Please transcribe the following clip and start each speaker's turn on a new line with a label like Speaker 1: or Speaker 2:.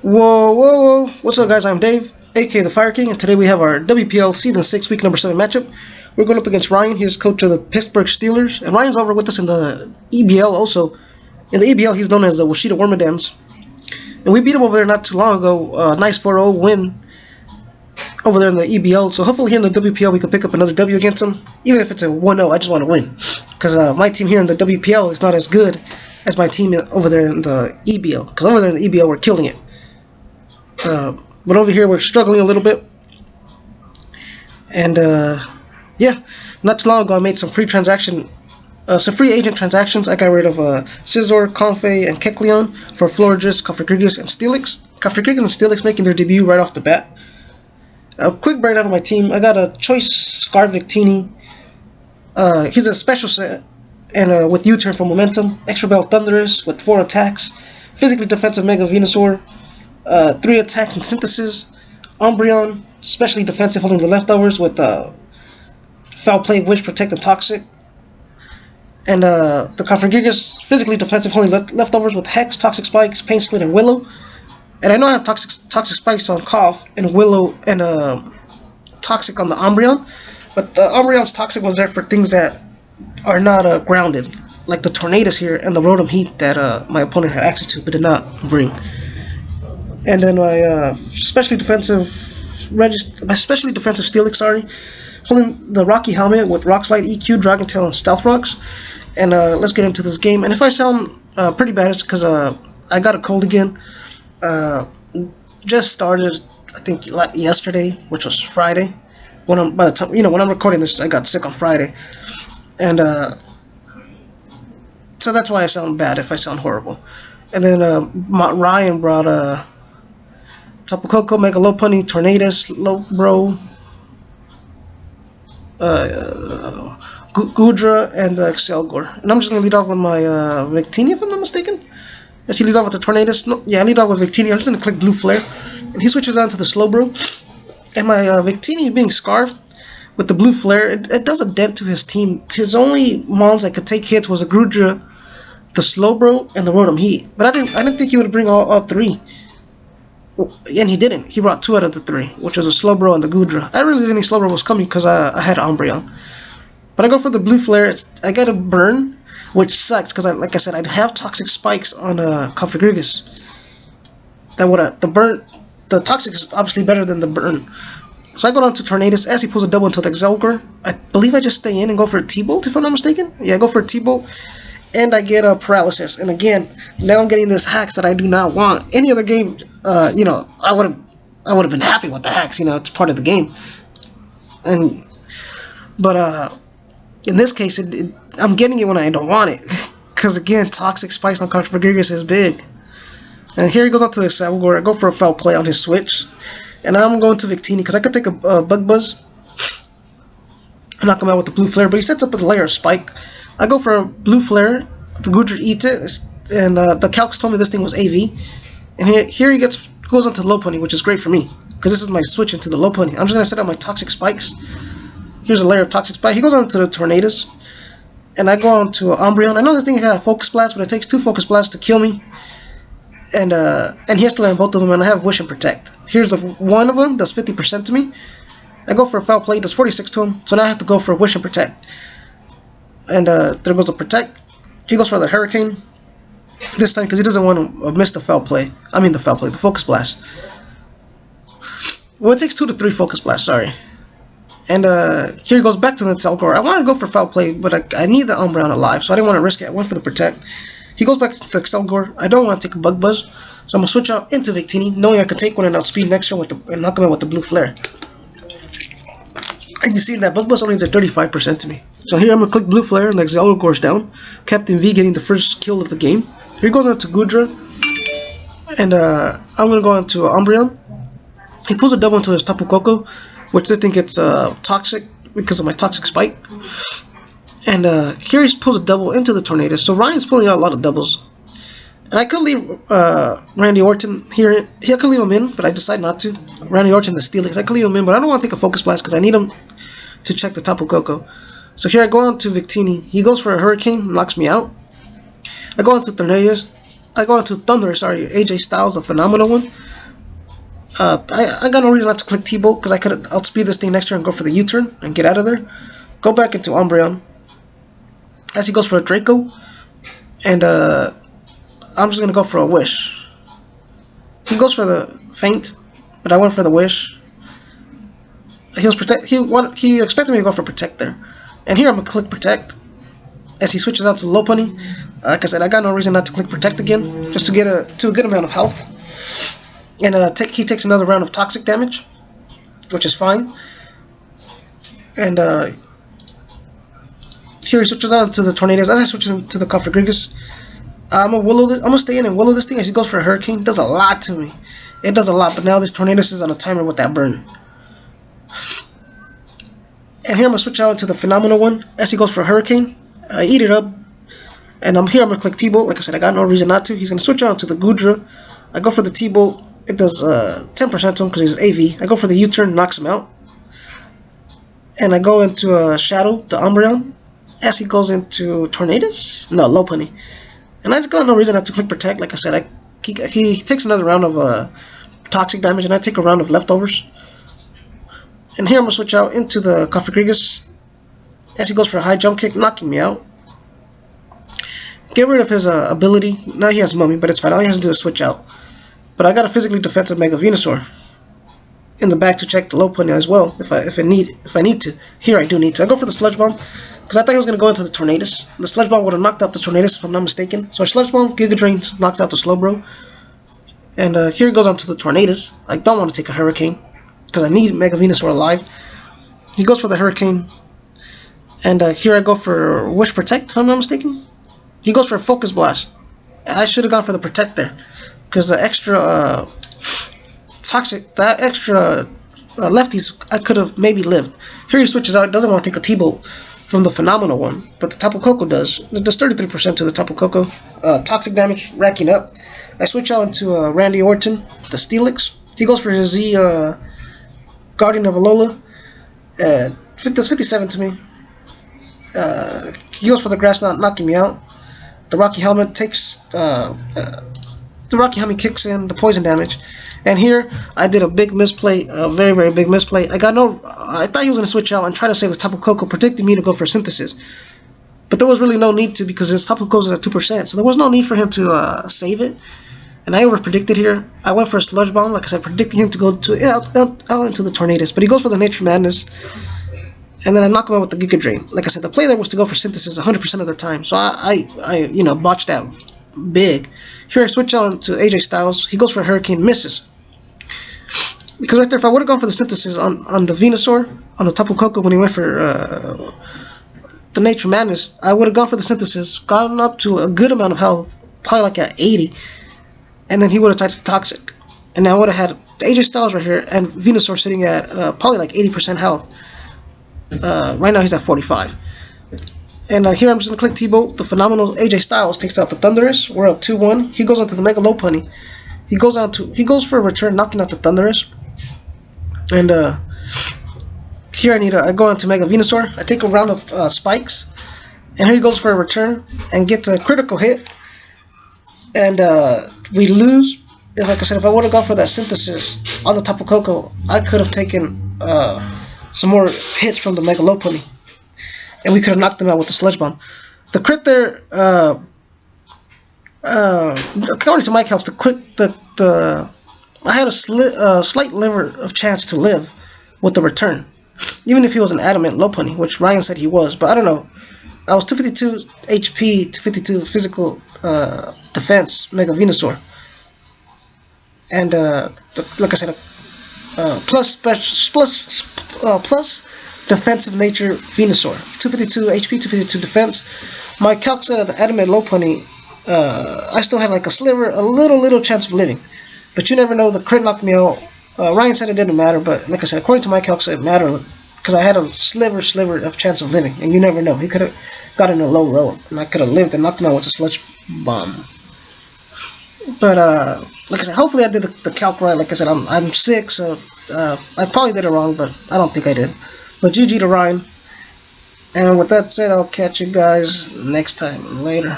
Speaker 1: Whoa, whoa, whoa. What's up, guys? I'm Dave, aka the Fire King, and today we have our WPL Season 6 Week Number 7 matchup. We're going up against Ryan. He's coach of the Pittsburgh Steelers, and Ryan's over with us in the EBL also. In the EBL, he's known as the Washita Wormadams. And we beat him over there not too long ago. Nice 4-0 win over there in the EBL. So hopefully here in the WPL we can pick up another W against him. Even if it's a 1-0, I just want to win. Because my team here in the WPL is not as good as my team over there in the EBL. Because over there in the EBL we're killing it. But over here we're struggling a little bit. And yeah, not too long ago I made some free agent transactions. I got rid of Scizor, Confe, and Kecleon for Florges, Kafrikrigas, and Steelix. Kafrikrigas and Steelix making their debut right off the bat. A quick breakdown of my team. I got a Choice Scar Victini. He's a special set and with U-turn for momentum. Extra Bell Thunderous with 4 attacks. Physically defensive Mega Venusaur. 3 attacks and synthesis. Umbreon, specially defensive, holding the leftovers with Foul Play, Wish, Protect, and Toxic. And the Kafrikrigas, physically defensive, holding leftovers with Hex, Toxic Spikes, Pain Split, and Willow. And I know I have Toxic Spikes on Cough and Willow and Toxic on the Umbreon, but the Umbreon's Toxic was there for things that are not grounded, like the Tornadus here and the Rotom Heat that my opponent had access to but did not bring. And then my specially defensive Steelix, holding the Rocky Helmet with Rock Slide, EQ, Dragon Tail, and Stealth Rocks. And let's get into this game. And if I sound pretty bad, it's because I got a cold again. Just started, I think, yesterday, which was Friday. When I'm recording this, I got sick on Friday, and so that's why I sound bad if I sound horrible. And then Ryan brought Tapu Koko, Mega Lopunny, Tornadus, Lobro, Goodra, and Excelgor. And I'm just gonna lead off with my M.Victinis, if I'm not mistaken. Yes, he leads off with the Tornadus. No, yeah, I lead off with M.Victinis. I'm just going to click Blue Flare. And he switches on to the Slowbro. And my M.Victinis being Scarfed with the Blue Flare, it does a dent to his team. His only mons that could take hits was a Grudra, the Slowbro, and the Rotom Heat. But I didn't think he would bring all 3. And he didn't. He brought 2 out of the 3, which was a Slowbro and the Goodra. I really didn't think Slowbro was coming because I had Umbreon. But I go for the Blue Flare. I got a Burn, which sucks because, like I said, I'd have Toxic Spikes on Kafrikrigas. The Toxic is obviously better than the Burn. So I go down to Tornadus as he pulls a double into the Excelgor. I believe I just stay in and go for a T-Bolt, if I'm not mistaken. Yeah, I go for a T-Bolt, and I get a Paralysis. And again, now I'm getting this Hacks that I do not want. Any other game, I would have been happy with the Hacks. It's part of the game. But in this case, I'm getting it when I don't want it. Because again, Toxic Spikes on Kafrikrigas is big. And here he goes on to the Excelgor. I go for a Foul Play on his switch. And I'm going to M.Victinis because I could take a Bug Buzz and knock him out with the Blue Flare. But he sets up with a layer of Spike. I go for a Blue Flare. The Goodra eats it. And the Calcs told me this thing was AV. And here he goes on to Lopunny, which is great for me. Because this is my switch into the Lopunny. I'm just going to set up my Toxic Spikes. Here's a layer of Toxic Spike. He goes on to the Tornadus. And I go on to Umbreon. I know this thing got a Focus Blast, but it takes 2 Focus Blasts to kill me. And he has to land both of them, and I have Wish and Protect. Here's one of them, does 50% to me. I go for a Foul Play, does 46 to him. So now I have to go for a Wish and Protect. And there goes a Protect. He goes for the Hurricane. This time, because he doesn't want to miss the the Focus Blast. Well, it takes 2 to 3 Focus Blasts, sorry. And here he goes back to the Excelgor. I wanted to go for Foul Play, but I need the Umbreon alive, so I didn't want to risk it. I went for the Protect. He goes back to the Excelgor. I don't want to take a Bug Buzz, so I'm going to switch out into M.Victinis, knowing I can take one and outspeed next turn and knock him out with the Blue Flare. And you see that Bug Buzz only did 35% to me. So here I'm going to click Blue Flare and the Excelgor's down. Captain V getting the first kill of the game. Here he goes on to Goodra. And I'm going to go on to Umbreon. He pulls a double into his Tapu Koko, which I think it's Toxic because of my Toxic Spike. And here he pulls a double into the Tornadus. So Ryan's pulling out a lot of doubles. And I could leave Randy Orton here. I could leave him in, but I decide not to. Randy Orton, the Steelix. I could leave him in, but I don't want to take a Focus Blast because I need him to check the Tapu Koko. So here I go on to M.Victinis. He goes for a Hurricane, knocks me out. I go on to Tornadus. I go on to Thunder, AJ Styles, a phenomenal one. I got no reason not to click T-Bolt because I could outspeed this thing next turn and go for the U-turn and get out of there. Go back into Umbreon as he goes for a Draco, and I'm just gonna go for a Wish. He goes for the Feint, but I went for the Wish. He expected me to go for Protect there, and here I'm gonna click Protect as he switches out to Lopunny. Like I said, I got no reason not to click Protect again, just to get a good amount of health. And he takes another round of toxic damage, which is fine. And here he switches on to the Tornadoes. As I switch into the Cofagrigus, I'm gonna stay in and Willow this thing as he goes for a Hurricane. It does a lot to me. It does a lot, but now this Tornadoes is on a timer with that burn. And here I'm gonna switch out into the Phenomenal one as he goes for a Hurricane. I eat it up, and I'm gonna click T-Bolt. Like I said, I got no reason not to. He's gonna switch out to the Goodra. I go for the T-Bolt. It does 10% to him because he's AV. I go for the U-turn, knocks him out. And I go into Shadow, the Umbreon, as he goes into Tornadoes? No, Lopunny. And I got no reason not to click Protect. Like I said, he takes another round of toxic damage, and I take a round of leftovers. And here I'm going to switch out into the Cofagrigus as he goes for a high jump kick, knocking me out. Get rid of his ability. Now he has Mummy, but it's fine. All he has to do is switch out. But I got a physically defensive Mega Venusaur in the back to check the Lopunny as well if I need to. Here I do need to. I go for the Sludge Bomb because I thought he was going to go into the Tornadoes. The Sludge Bomb would have knocked out the Tornadoes if I'm not mistaken. So I Sludge Bomb, Giga Drain knocks out the Slowbro. And here he goes on to the Tornadoes. I don't want to take a Hurricane because I need Mega Venusaur alive. He goes for the Hurricane. And here I go for Wish Protect if I'm not mistaken. He goes for a Focus Blast. I should have gone for the Protect there, because the extra toxic, that extra lefties, I could have maybe lived. Here he switches out, doesn't want to take a T-Bolt from the Phenomenal one, but the Tapu Koko does. It does 33% to the Tapu Koko. Toxic damage racking up. I switch out into Randy Orton, the Steelix. He goes for his Z Guardian of Alola. Does 57 to me. He goes for the Grass Knot, knocking me out. The Rocky Helmet takes the Rocky Helmet kicks in the poison damage, and here I did a big misplay, a very, very big misplay. I thought he was going to switch out and try to save the Tapu Koko, predicting me to go for Synthesis, but there was really no need to because his Tapu Koko is at 2%, so there was no need for him to save it. And I over predicted here. I went for a Sludge Bomb, like I said, predicting him to go out into the Tornadoes, but he goes for the Nature Madness. And then I knock him out with the Giga Drain. Like I said, the play there was to go for Synthesis 100% of the time. So I botched that big. Here I switch on to AJ Styles. He goes for a Hurricane, misses. Because right there, if I would have gone for the Synthesis on the Venusaur, on the Tapu Koko when he went for the Nature Madness, I would have gone for the Synthesis, gotten up to a good amount of health, probably like at 80, and then he would have typed Toxic. And I would have had the AJ Styles right here and Venusaur sitting at probably like 80% health. Right now he's at 45. And here I'm just going to click T-Bolt. The Phenomenal AJ Styles takes out the Thundurus. We're up 2-1. He goes on to the Mega Lopunny. He goes for a return, knocking out the Thundurus. And here I go on to Mega Venusaur. I take a round of Spikes. And here he goes for a return and gets a critical hit. And we lose. Like I said, if I would have gone for that Synthesis on the Tapu Koko, I could have taken some more hits from the Mega Lopunny, and we could have knocked them out with the Sludge Bomb. The crit there, according to my calcs, I had a slight liver of chance to live with the return, even if he was an adamant Lopunny, which Ryan said he was, but I don't know. I was 252 HP, 252 physical defense, Mega Venusaur, and like I said, plus defensive nature Venusaur. 252 HP, 252 defense. My calc said adamant Lopunny. I still had like a little chance of living, but you never know. The crit knocked me out. Ryan said it didn't matter, but like I said, according to my calc, it mattered because I had a sliver of chance of living, and you never know. He could have got in a low roll, and I could have lived and knocked him out with a Sludge Bomb. But like I said, hopefully I did the calc right. Like I said, I'm sick, so I probably did it wrong, but I don't think I did. But GG to Ryan. And with that said, I'll catch you guys next time. Later.